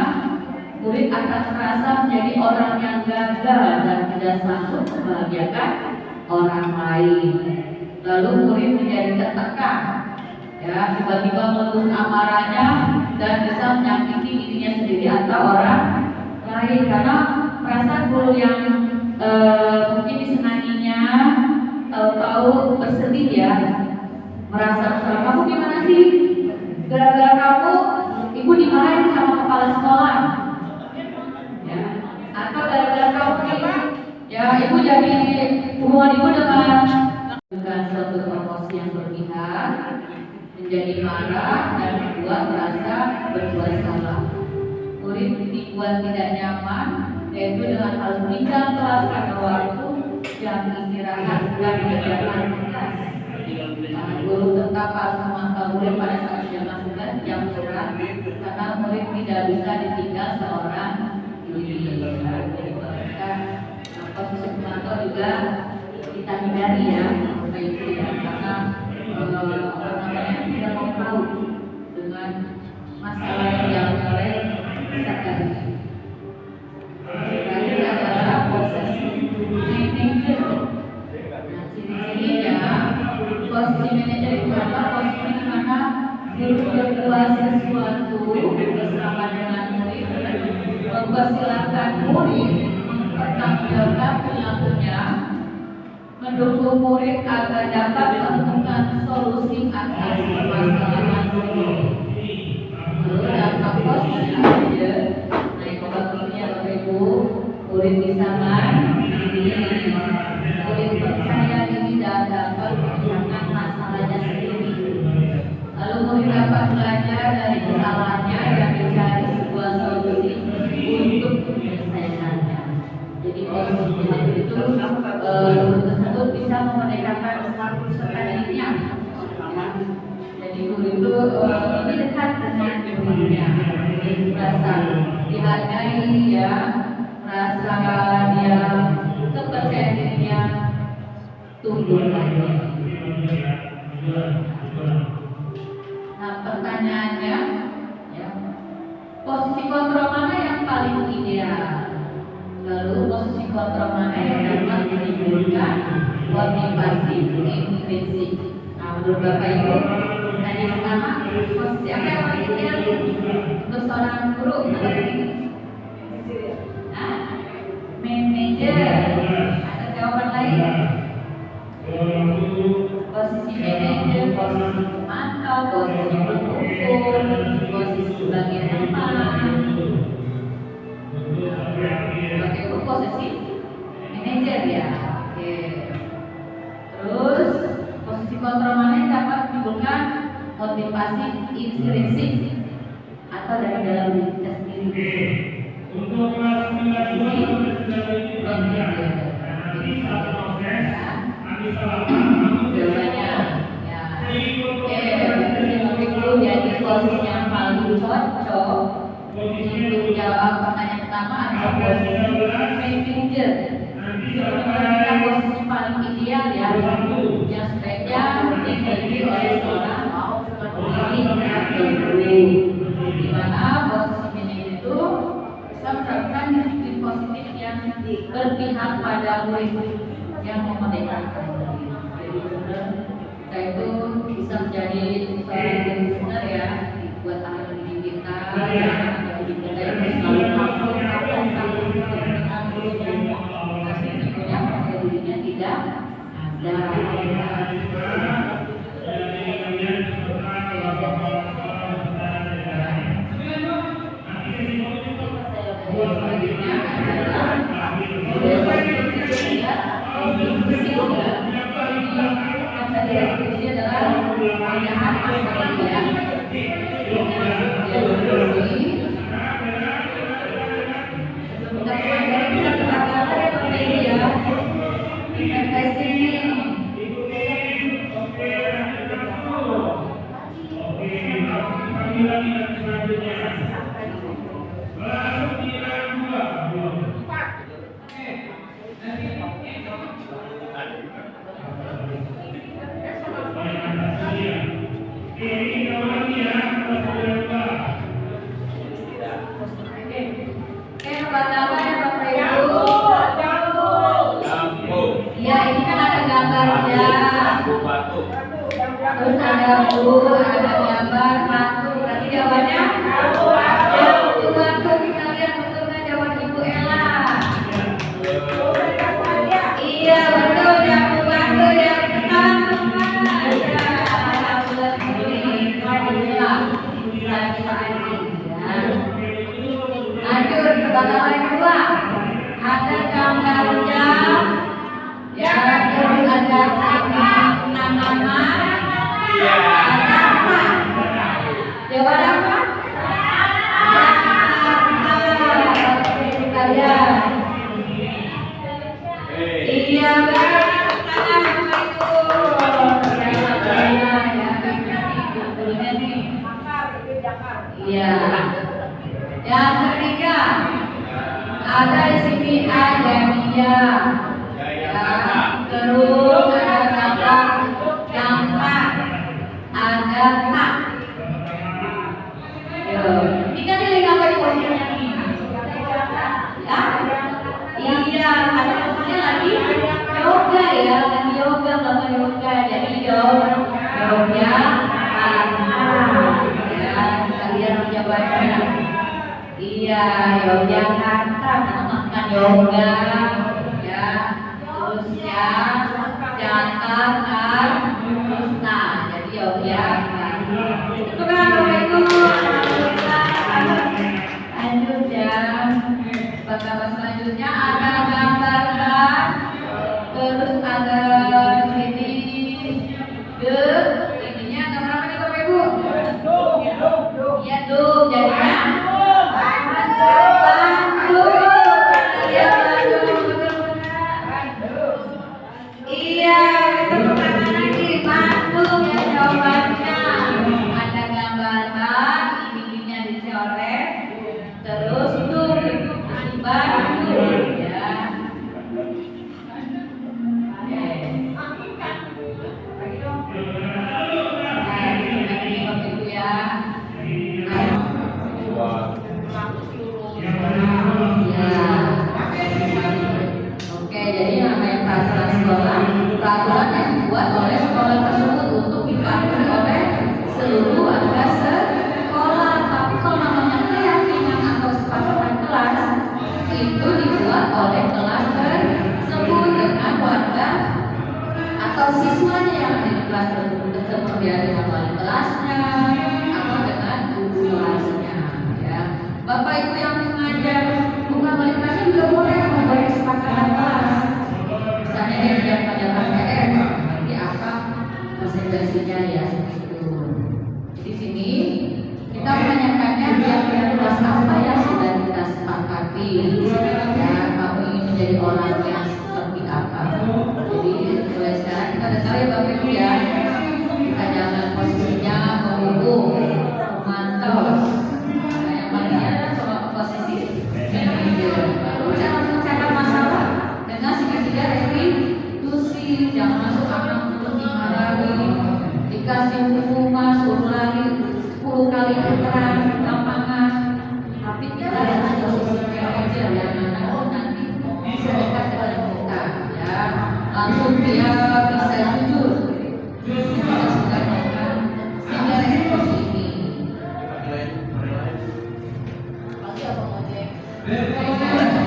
Speaker 1: Murid akan merasa menjadi orang yang gagal dan tidak sanggup membahagiakan orang lain. Lalu murid menjadi tertekan, ya, tiba-tiba meletus amarahnya dan bisa menyakiti dirinya sendiri atau orang lain karena merasa guru yang mungkin disenanginya tahu-tahu bersedih, ya, merasa bersalah. Kamu gimana sih? Gara-gara kamu ibu dimarahin sama kepala sekolah, ya, atau gara-gara kamu nih, ya, ibu jadi hubungan ibu dengan suatu promosi yang berpihak, menjadi marah dan membuat merasa berbuat salah. Murid dibuat tidak nyaman, yaitu dengan harus meninggal kelas karena waktu jam istirahat dan mengerjakan tugas. Guru tetap harus memantau murid pada saat jam tugas, jam istirahat, karena murid tidak bisa ditinggal seorang diri. Posisi pemantau juga kita hindari, ya, Bapak Ibu, ya, karena tidak mau tahu dengan masalah yang dialami oleh Zakari. Zakari adalah posisi manajer. Nah, ciri-cirinya posisi manajer itu apa? Posisi di mana guru berbuat sesuatu bersama dengan murid, mempersilahkan murid mempertanggungjawabkan perilakunya, mendukung murid agar dapat menemukan solusi atas permasalahan. Lalu dampak posisi manajer, nah itu bagusnya Bapak Ibu, murid bisa mandiri, murid percaya diri dan dapat memecahkan masalahnya sendiri. Lalu murid dapat belajar dari kesalahannya dan mencari sebuah solusi untuk menyelesaikannya. Jadi posisi manajer itu guru tersebut bisa memerdekakan peserta dirinya. Jadi guru itu lebih dekat dengan muridnya, merasa dihargai, ya, merasa dia kepercayaan dirinya tumbuh lagi. Nah, pertanyaannya, ya, posisi kontrol mana yang paling ideal? Lalu posisi kontrol mana yang dapat menimbulkan motivasi intrinsik? Nah, menurut Bapak Ibu, tadi pertama, posisi apa yang paling ideal untuk seorang guru? Manajer. Ada jawaban lain? Posisi manajer, posisi pemantau, posisi pendukung, posisi sebagai teman. Oke, itu posisi manajer ya. Oke. Terus posisi kontrol mana yang dapat menimbulkan motivasi intrinsik atau dari dalam diri kita sendiri?
Speaker 2: Untuk kelas 9
Speaker 1: jawabannya ya. Jadi posisi yang paling cocok untuk jawab pertanyaan pertama adalah posisi manajer. Kita posisi paling ideal ya, yang sebaiknya dimiliki oleh seorang guru. Di mana posisi manajer itu bisa menerapkan disiplin positif yang berpihak pada murid yang memerdekakan. Jadi benar kita itu bisa menjadi seorang yang benar ya, buat anak didik kita, anak didik kita itu selalu takut dengan gurunya, tapi tentunya pada dirinya tidak ada. Selanjutnya adalah diskusi adalah pertanyaan masalah ya. Terus ada bu, ada gambar batu. Berarti jawabannya batu. Kita lihat betulnya jawaban Ibu Ella. Iya betul, jamu batu yang pertama. Lanjut pertanyaan yang kedua. Ada gambar jam. Ya, terus ada nama. Ada apa? Jawaban apa? Oke, kita lihat. Iya, benar. Iya. Yang ketiga, ada di sini Adamia. Terus ada gambar, ada tak. yoga ya, lagi yoga, melakukan yoga. Jadi yoga ya, kalian mencoba. Iya, Yogyakarta melakukan yoga ya, terus ya Jakarta, terus nah, jadi Yogyakarta. Itu kan Bapak Ibu, lanjut ya. Bapak selanjutnya ada gambarkan, terus ada sini ininya gambar apa nih Bapak Ibu? Iya tuh, jadinya iya, itu pertama lagi Bandung ya jawabannya. Ada gambaran, ininya dicoret, terus tuh Bandung ya. Oke, jadi namanya peraturan sekolah, peraturan yang dibuat oleh sekolah tersebut untuk dipatuhi oleh seluruh warga sekolah. Tapi kalau namanya keyakinan atau kesepakatan kelas itu dibuat oleh kelas tersebut dengan warga atau siswanya yang ada di kelas tersebut, ya dengan wali kelasnya atau dengan guru kelasnya. Ya, Bapak Ibu yang mengajar bukan wali kelasnya juga boleh membuat kesepakatan kelas. Misalnya dia tidak pelajaran PR, nanti apa presentasinya ya seperti itu. Di sini kita menanyakannya kira-kira kelas apa yang sudah kita sepakati. Ya, kamu ingin menjadi orang yang seperti apa? Jadi mulai sekarang kita udah tahu ya Bapak Ibu ya. Kita jangan posisinya menghubung, memantau. Nah, yang paling soal posisi manajer. Lalu jangan mencari masalah dengan singkat-singkat restitusi. Jangan masuk akal untuk dimarahi, dikasih hukuman, suruh lari 10 kali keteran lapangan. Tapi kita ada posisi manajer yang mana nanti bisa dekat dengan kita ya. Langsung dia bisa jujur. Kita sudah melakukan sehingga restitusi ini.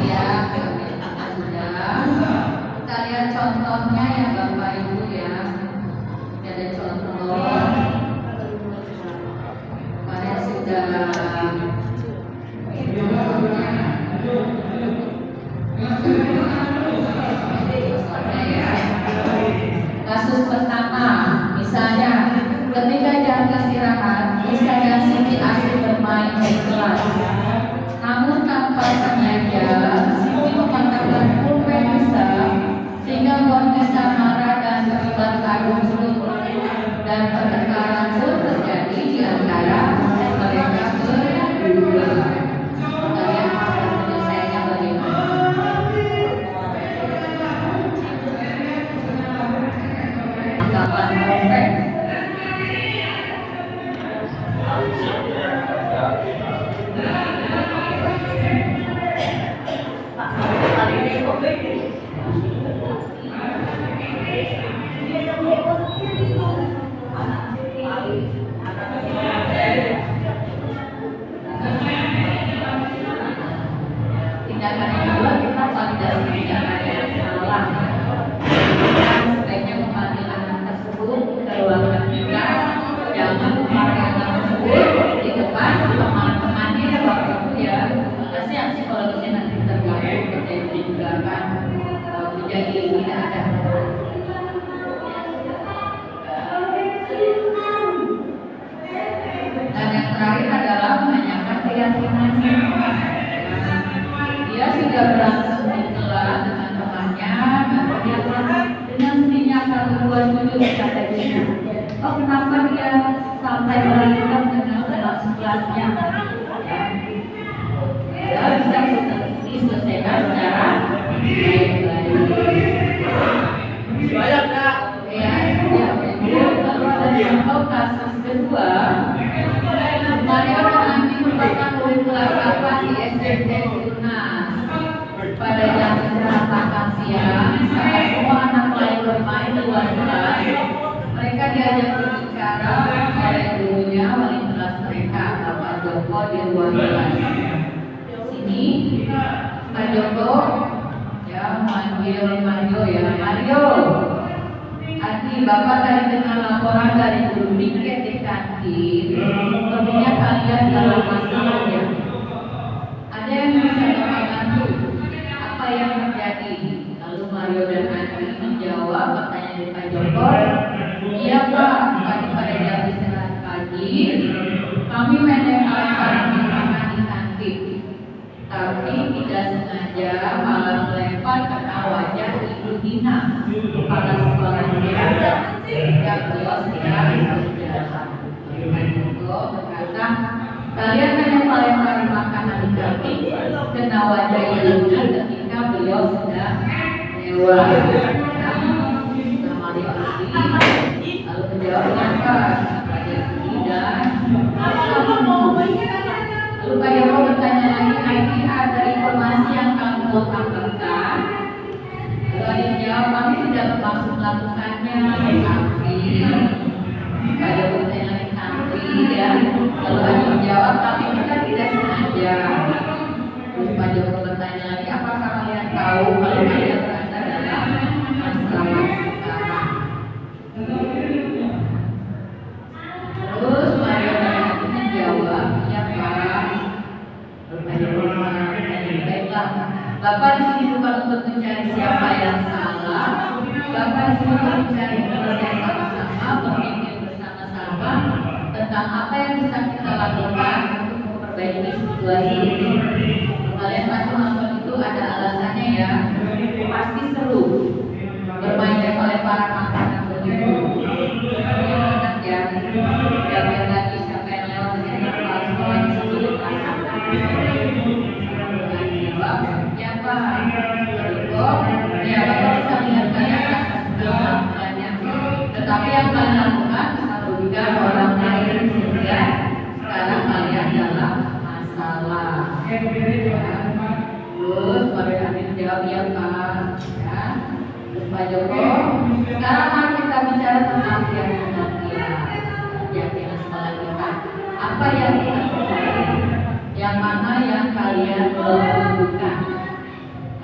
Speaker 1: Ya, sudah. Kita lihat contohnya ya Bapak Ibu ya. Ini ada contoh. Kalian sudah kasus pertama, misalnya ketika jam istirahat, Isa dan Siti asik bermain di kelas. Namun tanpa sengaja, Siti mematahkan pulpen Isa sehingga buat Isa marah dan terlibat kagum dan pertengkaran pun terjadi di antara mereka berdua. Kalian menyelesaikannya bagaimana? Anggapan pulpen. Tindakan yang kedua, kita validasi tindakan yang salah. Kita sebaiknya memanggil anak tersebut ke ruangan kita, jangan memanggil anak tersebut di depan teman-temannya ya Bapak Ibu ya. Kasihan psikologisnya nanti terganggu, terjadi juga kan menjadi tidak ada. Dan yang terakhir adalah menanyakan keyakinannya. Dia sudah berantem di kelas dengan temannya, maka dia dengan sendirinya akan membuat jujur kata dia. Oh, kenapa dia sampai berantem dengan kelas sebelahnya? Ya, bisa diselesaikan secara baik-baik.
Speaker 2: Banyak Kak.
Speaker 1: Ya, lalu ada contoh kasus kedua. Mario dan Andi merupakan murid kelas 8 di SMP Tunas. Pada jam istirahat makan siang, saat semua anak mereka diajak berbicara oleh gurunya wali kelas mereka, Bapak Joko di ruang kelas. Sini Pak Joko ya manggil Mario ya, Mario. Adi, Bapak tadi dengar laporan dari guru piket di kantin. Sepertinya kalian dalam masalah ya. Ada yang bisa Bapak bantu? Apa yang terjadi? Lalu Mario dan Adi menjawab pertanyaan dari Pak Joko. Iya Pak, tadi pada jam istirahat pagi kami melempar makanan di kantin. Tapi tidak sengaja malah melempar kena wajah Ibu Dina, kepala sekolah kita, yang beliau sedang berjalan. Pak Joko berkata, kalian melempar makanan di kantin kena wajah Ibu Dina ketika beliau sedang lewat. Lalu menjawab kenapa? Wajah tidak. Lalu Pak Joko bertanya lagi, Adi ada informasi yang kamu mau tambahkan? Lalu Adi menjawab, kami tidak bermaksud melakukannya, tapi Pak Joko bertanya lagi, tapi ya. Lalu Adi menjawab, tapi kita tidak sengaja. Terus Pak Joko bertanya lagi, apakah kalian tahu kalau kalian berada dalam masalah sekarang? Terus Mario dan Adi menjawab, ya Pak. Baiklah, Bapak di sini bukan untuk mencari siapa yang salah. Bapak di sini untuk mencari penyelesaian sama-sama, berpikir bersama-sama tentang apa yang bisa kita lakukan untuk memperbaiki situasi ini. Kalian pasti nonton itu ada alasannya ya. Pasti seru. Bermain oleh para makanan begitu. Enak ya. Jangan lagi siapa yang lewat dengan kepala sekolah di sini. Ya Pak, ya Bapak bisa lihat banyak kasus sudah melakukannya. Tetapi yang kalian lakukan bisa merugikan orang lain sehingga sekarang kalian dalam masalah. Terus Pak Adi menjawab ya Pak. Ya. Terus Pak Joko, sekarang mari kita bicara tentang keyakinan sekolah kita. Apa yang kita percaya? Yang mana yang kalian lakukan?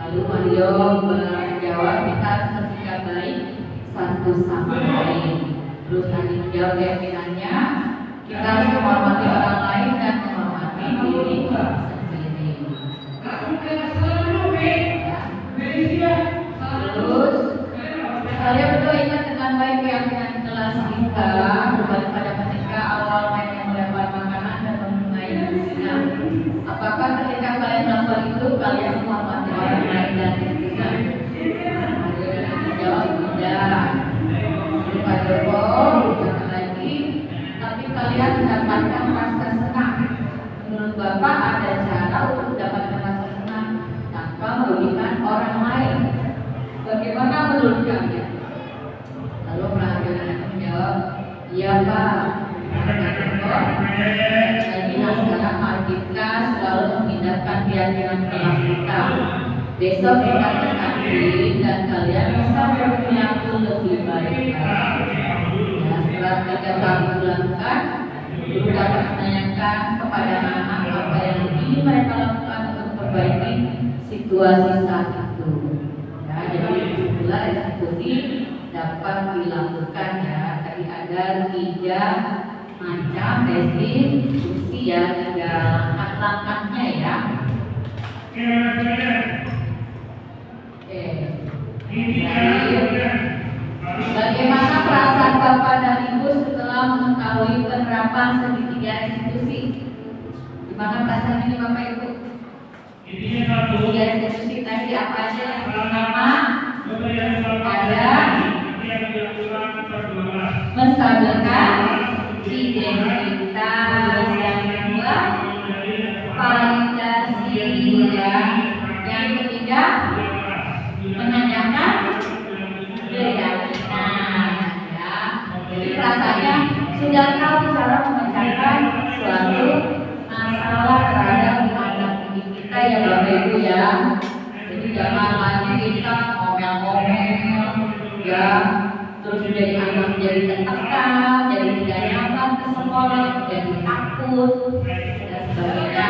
Speaker 1: Lalu Mario menjawab, kita harus bersikap baik satu sama lain. Terus Adi menjawab keyakinannya, kita harus menghormati orang lain dan menghormati diri sendiri. Terus kalian berdua ingat dengan baik keyakinan kelas kita daripada ketika awal mereka melempar makanan dan memulai zina. Apakah ketika kalian melakukan itu kalian menghormati orang lain dan zina? Jawab tidak. Pak Joko berkata lagi, tapi kalian mendapatkan rasa senang. Menurut Bapak ada cara untuk mendapatkan rasa senang tanpa merugikan orang lain. Bagaimana menurut kalian? Lalu pelajaran menjawab, iya Pak. Jadi sekarang mari kita selalu memindahkan keyakinan kelas kita. Besok kita ke kantin dan kalian bisa berperilaku lebih baik. Ya, setelah 3 tahun dilakukan, guru dapat menanyakan kepada anak apa yang ingin mereka lakukan untuk memperbaiki situasi saat itu. Ya, jadi disitulah eksekusi dapat dilakukan ya. Tadi ada 3 macam restitusi ya, 3 langkah-langkahnya ya. Bagaimana perasaan Bapak dan Ibu setelah mengetahui penerapan segitiga restitusi? Gimana perasaan ini Bapak Ibu? Segitiga restitusi tadi apa aja yang pertama? Ada menstabilkan identitas, yang kedua validasi ya, yang ketiga menanyakan keyakinan ya. Jadi rasanya sudah tahu cara memecahkan suatu masalah terhadap anak didik kita ya Bapak Ibu ya. Jadi jangan lagi kita ngomel-ngomel ya, terus menjadi anak jadi tertekan, jadi tidak nyaman ke sekolah, jadi takut dan sebagainya.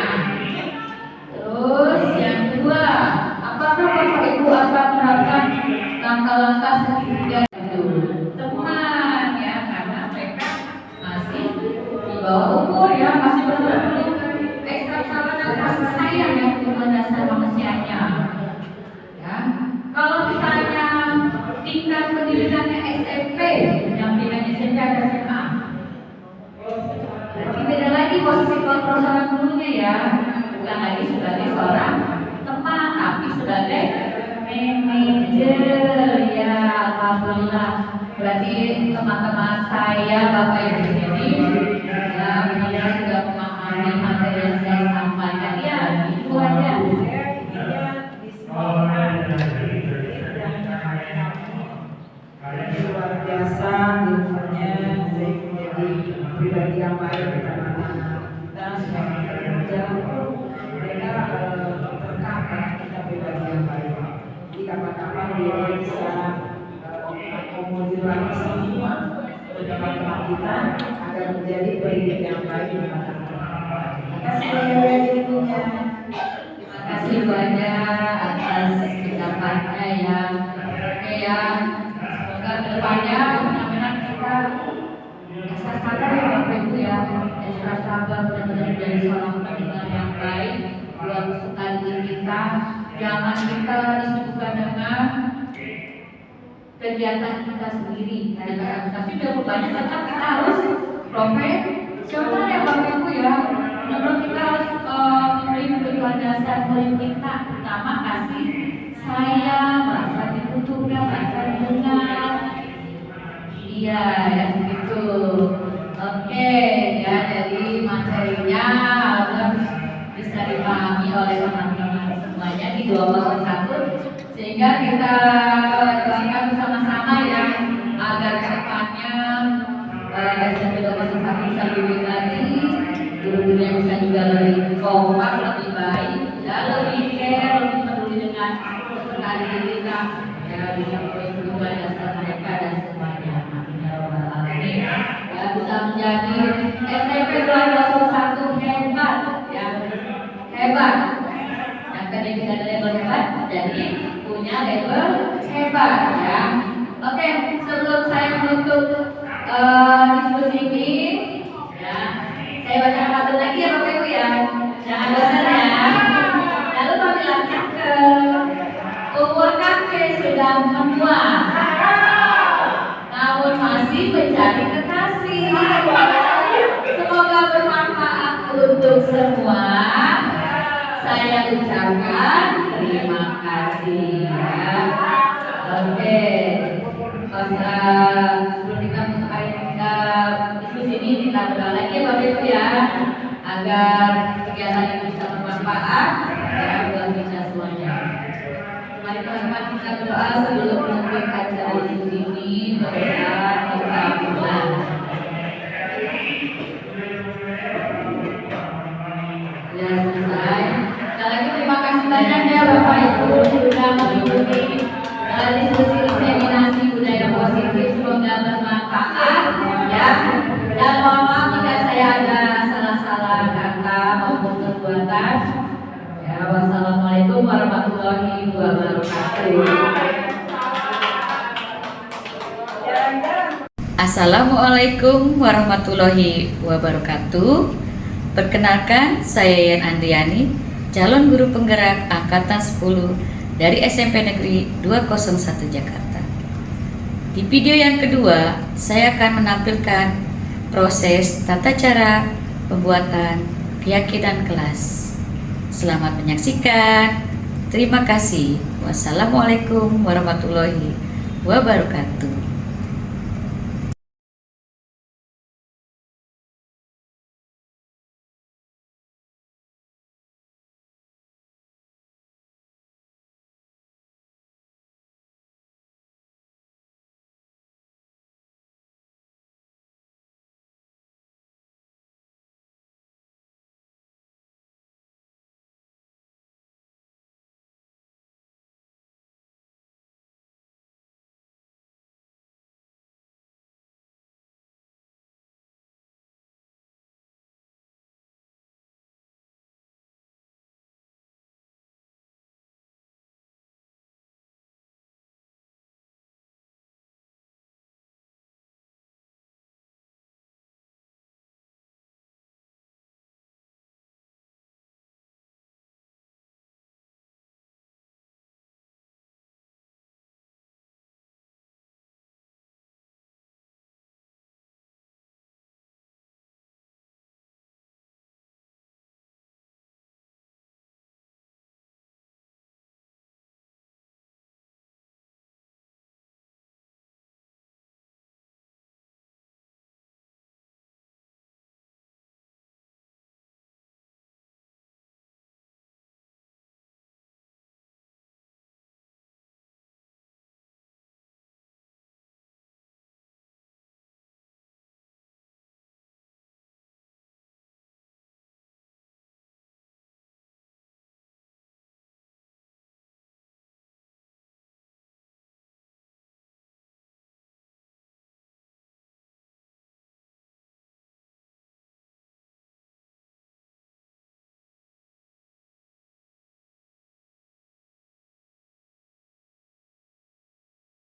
Speaker 1: Terus yang kedua, apakah Bapak Ibu akan menerapkan langkah-langkah seperti itu? Teman ya, karena mereka masih di bawah umur ya, masih perlu ekstra sabar dan kasih sayang yang untuk dasar manusianya. Ya, kalau misalnya tingkat pendidikannya SMP, yang tingkatnya SMP ada SMA. Berarti beda lagi posisi kontrol sama gurunya ya, bukan lagi sebagai seorang teman, tapi sebagai manajer ya. Alhamdulillah. Berarti teman-teman saya, Bapak Ibu di sini, ya benar-benar sudah memahami materi yang saya sampaikan ya. Itu aja.
Speaker 3: Luar biasa ilmunya, saya menjadi pribadi yang baik kepada anak-anak kita. Jangan pun mereka terkapar kita pribadi yang baik. Jadi kapan-kapan dia bisa mengakomodir lagi semua teman-teman kita agar menjadi pendidik yang baik kepada anak-anak. Terima kasih ilmunya.
Speaker 1: Terima kasih banyak atas ucapannya ya. Oke ya. Kedepannya benar-benar kita ekstra sabar ya Bapak Ibu ya, ekstra sabar benar-benar menjadi seorang pendengar yang baik buat kesukaan diri kita. Jangan kita disibukkan dengan kegiatan kita sendiri. Tapi jawabannya tetap kita harus profesional ya Bapak Ibu ya. Benar-benar kita harus memberi kebutuhan dasar murid kita, pertama kasih sayang, merasa dibutuhkan, merasa didengar. Iya, ya begitu. Oke, ya jadi materinya harus bisa dipahami oleh teman-teman semuanya di 201 sehingga kita lakukan bersama-sama ya agar kedepannya SMP 201 bisa lebih lagi, guru-gurunya bisa juga lebih kompak, lebih baik, dan lebih care, lebih peduli dengan kesukaan diri kita, ya bisa berubah dasar mereka dan semuanya. Ya bisa menjadi SMP 201 hebat, ya hebat. Yang tadi kita ada label hebat, jadi punya label hebat, ya. Oke, sebelum saya menutup diskusi ini, ya, saya baca satu lagi ya Bapak Ibu ya. Jangan bosan ya. Lalu panggilan cakep. Umur kakek sudah menua, namun masih mencari kekasih. Semoga bermanfaat untuk semua. Saya ucapkan terima kasih ya. Oke. Sebelum kita mulai diskusi ini, kita berdoa lagi ya Bapak Ibu ya, agar kegiatan ini bisa bermanfaat ya buat kita semuanya. Mari teman-teman kita berdoa sebelum menutup acara diskusi ini. Berdoa kita mulai. Ya selesai. Sekali lagi terima kasih banyak ya Bapak Ibu sudah mengikuti diskusi diseminasi budaya positif. Semoga bermanfaat ya. Dan mohon maaf jika saya ada salah-salah kata maupun perbuatan. Ya, wassalamualaikum warahmatullahi wabarakatuh. Assalamualaikum warahmatullahi wabarakatuh. Perkenalkan, saya Yan Andriani, calon guru penggerak angkatan 10 dari SMP Negeri 201 Jakarta. Di video yang kedua, saya akan menampilkan proses tata cara pembuatan keyakinan kelas. Selamat menyaksikan. Terima kasih. Wassalamualaikum warahmatullahi wabarakatuh.